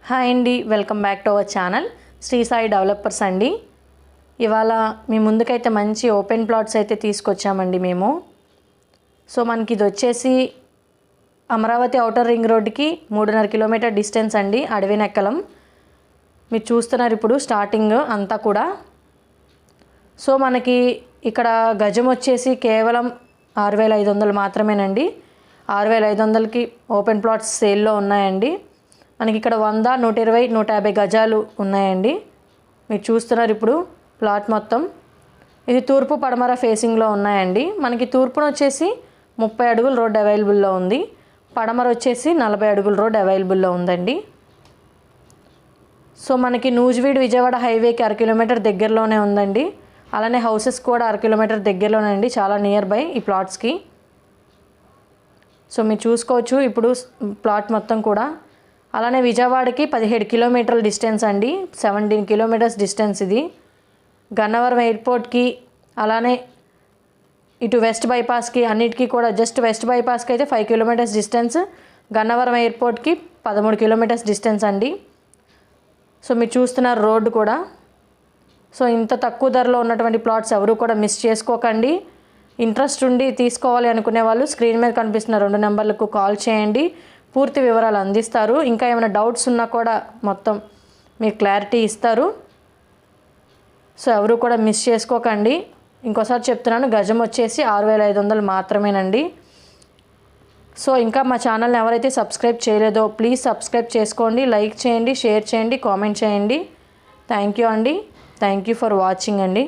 Hi అండి, welcome back to our channel Shri Sai developers అండి. ఇవాళ మీ ముందుకైతే మంచి ఓపెన్ ప్లాట్స్ అయితే తీసుకొచ్చామండి మేము. సో మనకి ఇది వచ్చేసి అమరావతి ఔటర్ రింగ్ రోడ్డుకి 3.5 కిలోమీటర్ డిస్టెన్స్ అండి, అడవినెక్కలం. మీరు చూస్తున్నారు ఇప్పుడు స్టార్టింగ్ అంతా కూడా. సో మనకి ఇక్కడ గజం వచ్చేసి కేవలం 6,500 మాత్రమేనండి. 6,500కి ఓపెన్ ప్లాట్స్ సేల్లో ఉన్నాయండి. మనకి ఇక్కడ 100, 120, 150 గజాలు ఉన్నాయండి. మీరు చూస్తున్నారు ఇప్పుడు ప్లాట్ మొత్తం. ఇది తూర్పు పడమర ఫేసింగ్లో ఉన్నాయండి. మనకి తూర్పున వచ్చేసి 30 అడుగుల రోడ్ అవైలబుల్లో ఉంది, పడమర వచ్చేసి 40 అడుగుల రోడ్ అవైలబుల్లో ఉందండి. సో మనకి నూజివీడు విజయవాడ హైవేకి 1 కిలోమీటర్ దగ్గరలోనే ఉందండి. అలానే హౌసెస్ కూడా 1 కిలోమీటర్ దగ్గరలోనే అండి, చాలా నియర్ బై ఈ ప్లాట్స్కి. సో మీరు చూసుకోవచ్చు ఇప్పుడు ప్లాట్ మొత్తం కూడా. అలానే విజయవాడకి 17 కిలోమీటర్ల డిస్టెన్స్ అండి, 17 కిలోమీటర్స్ డిస్టెన్స్ ఇది. గన్నవరం ఎయిర్పోర్ట్కి అలానే ఇటు వెస్ట్ బైపాస్కి అన్నిటికీ కూడా, జస్ట్ వెస్ట్ బైపాస్కి అయితే 5 కిలోమీటర్స్ డిస్టెన్స్, గన్నవరం ఎయిర్పోర్ట్కి 13 కిలోమీటర్స్ డిస్టెన్స్ అండి. సో మీరు చూస్తున్నారు రోడ్డు కూడా. సో ఇంత తక్కువ ధరలో ఉన్నటువంటి ప్లాట్స్ ఎవరు కూడా మిస్ చేసుకోకండి. ఇంట్రెస్ట్ ఉండి తీసుకోవాలి అనుకునే వాళ్ళు స్క్రీన్ మీద కనిపిస్తున్న 2 నెంబర్లకు కాల్ చేయండి, పూర్తి వివరాలు అందిస్తారు. ఇంకా ఏమైనా డౌట్స్ ఉన్నా కూడా మొత్తం మీకు క్లారిటీ ఇస్తారు. సో ఎవరు కూడా మిస్ చేసుకోకండి. ఇంకోసారి చెప్తున్నాను, గజం వచ్చేసి 6,500 మాత్రమేనండి. సో ఇంకా మా ఛానల్ని ఎవరైతే సబ్స్క్రైబ్ చేయలేదో ప్లీజ్ సబ్స్క్రైబ్ చేసుకోండి, లైక్ చేయండి, షేర్ చేయండి, కామెంట్ చేయండి. థ్యాంక్ యూ అండి. థ్యాంక్ యూ ఫర్ వాచింగ్ అండి.